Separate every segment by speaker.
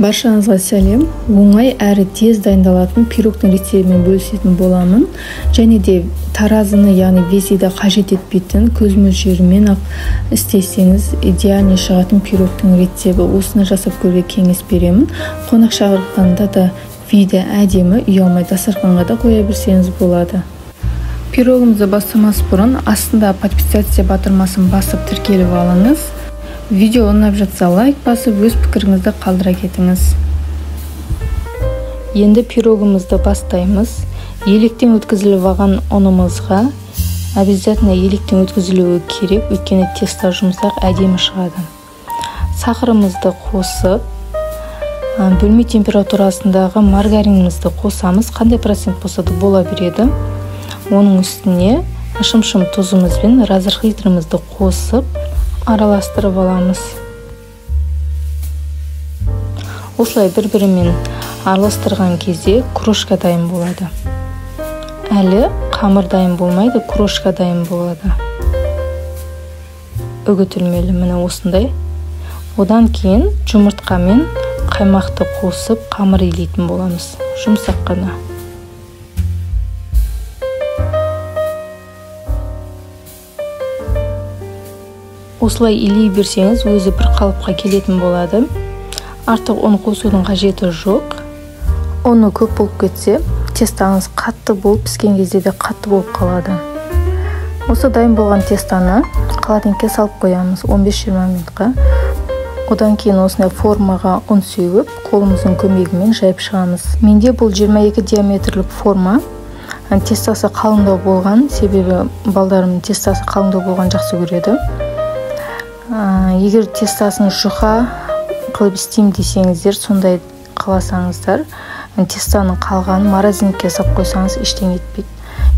Speaker 1: Баршаңызға сәлем. Оңай әрі тез дайындалатын пирогтың рецептімен бөлісетін боламын. Және де таразыны, яғни весиді қажет етпейтін көз мөлшерімен ақ істесеңіз идеальный шығатын пирогтың рецебті. Осыны жасап көруге кеңес беремін. Қонақ шақырғанда да виде әдемі, ұялмай дастарханға да қоя берсеңіз болады. Пирогымызды бастамас бұрын астында подписаться батырмасын басып тіркеліп алыңыз. Видео ұнап жатса лайк басып, өз пікіріңізді қалдыра кетіңіз. Енді пирогымызды бастаймыз. Електен өткізіліп алған ұнымызға обязательно електен өткізілуі керек, өйткені тесто жұмсақ әдемі шығады. Сахарымызды қосып, бөлме температурасындағы маргаринімізді қосамыз. Қандай процент болса да бола береді. Оның үстіне шым-шым тұзымыз бен разрыхлителімізді қосып, араластырып аламыз. Осылай бір-бірімен араластырған кезде крошка дайын болады. Әлі қамыр дайын болмайды, крошка дайын болады. Үгітілмелі, міне осындай. Одан кейін жұмыртқа мен қаймақты қосып қамыр илейтін боламыз. Жұмсақ қана. Осылай илей берсеңіз, өзі бір қалыпқа келетін болады. Артық ұн қосудың қажеті жоқ. Ұны көп болып кетсе, тестаңыз қатты болып, піскен кезде де қатты болып қалады. Осы дайын болған тестаны холодильникке салып қоямыз 15-20 минутқа. Одан кейін осындай формаға ұн сеуіп, қолымыздың көмегімен жайып шығамыз. Менде бұл 22 диаметрлік форма. Тестасы қалыңдау болған, себебі балдарым тестасы қалыңдау болған жақсы көреді. Егер тестасын жұқа қылып істеймін десеңіздер, сондай қаласаңыздар, тестаның қалғанын морозилкаға салып қойсаңыз ештеңе етпейді.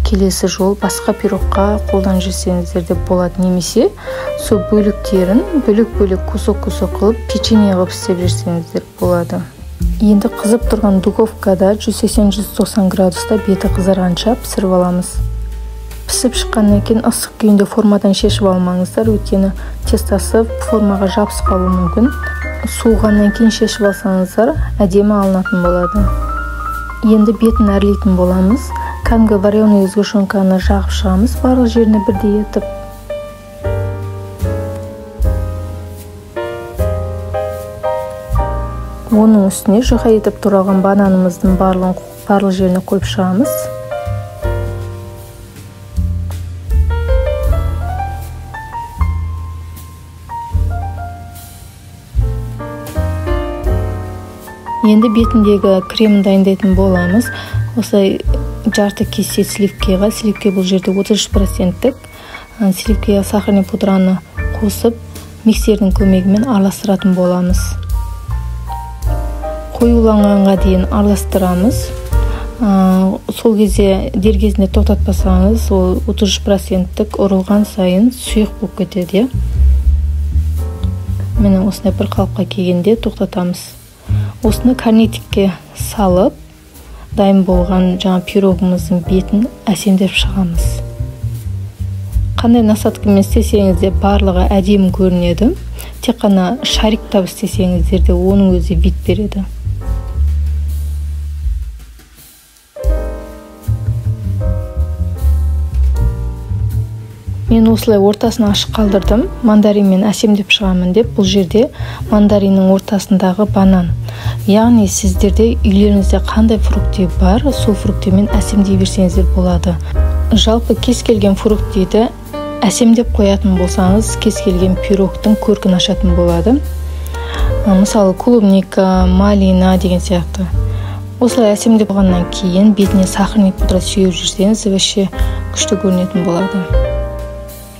Speaker 1: Келесі жол басқа пирогқа қолданып жүрсеңіздер де болады, немесе сол бөліктерін бөлек-бөлек кусок-кусок қылып печенье қылып істеп жүрсеңіздер болады. Енді қызып тұрған духовкада 180-190 градуста беті қызарғанша пісіріп аламыз. Пісіп шыққаннан кейін ыстық күйінде формадан шешіп алмаңыздар, өйткені тестасы формаға жабысып қалуы мүмкін. Суығаннан кейін шешіп алсаңыздар, әдемі алынатын болады. Енді бетін әрлейтін боламыз. Кәдімгі вареный сгущенканы жағып шығамыз, барлық жеріне бірдей етіп. Оның үстіне жұқа етіп туралған бананымыздың барлық жеріне қойып шығамыз. Енді бетіндегі кремін дайындайтын боламыз. Осылай жарты кесе сливкеға, сливке бұл жерде 33%-тік. Сливкеға сахарный пудраны қосып, миксердің көмегімен араластыратын боламыз. Қоюланғанға дейін араластырамыз. Сол кезде дер кезінде тоқтатпасаңыз, ол 33%-тік ұрылған сайын сұйық болып кетеді. Міне осындай бір қалыпқа келгенде тоқтатамыз. Осыны корнетикке салып, дайын болған пирогымыздың бетін әсемдеп шығамыз. Қандай насадкамен істесеңіз де барлығы әдемі көрінеді. Тек қана шариктап істесеңіздер де оның өзі вид береді. Мен осылай ортасын ашық қалдырдым, мандаринмен әсемдеп шығамын деп. Бұл жерде мандариннің ортасындағы банан. Яғни сіздерде үйлеріңізде қандай фрукты бар, сол фруктімен әсемдей берсеңіздер болады. Жалпы кез келген фруктиді әсемдеп қоятын болсаңыз, кез келген пирогтың көркін ашатын болады. Мысалы клубника, малина деген сияқты. Осылай әсемдеп болғаннан кейін бетіне сахарный пудра сеуіп жүрсеңіз, вообще күшті көрінетін болады.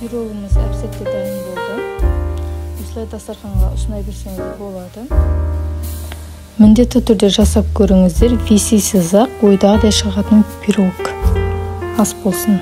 Speaker 1: Пирогымыз әп-сәтте дайын болды. Осылай дастарханға ұсынай берсеңіз болады. Міндетті түрде жасап көріңіздер, весисіз ақ ойдағыдай шығатын пирог ас болсын.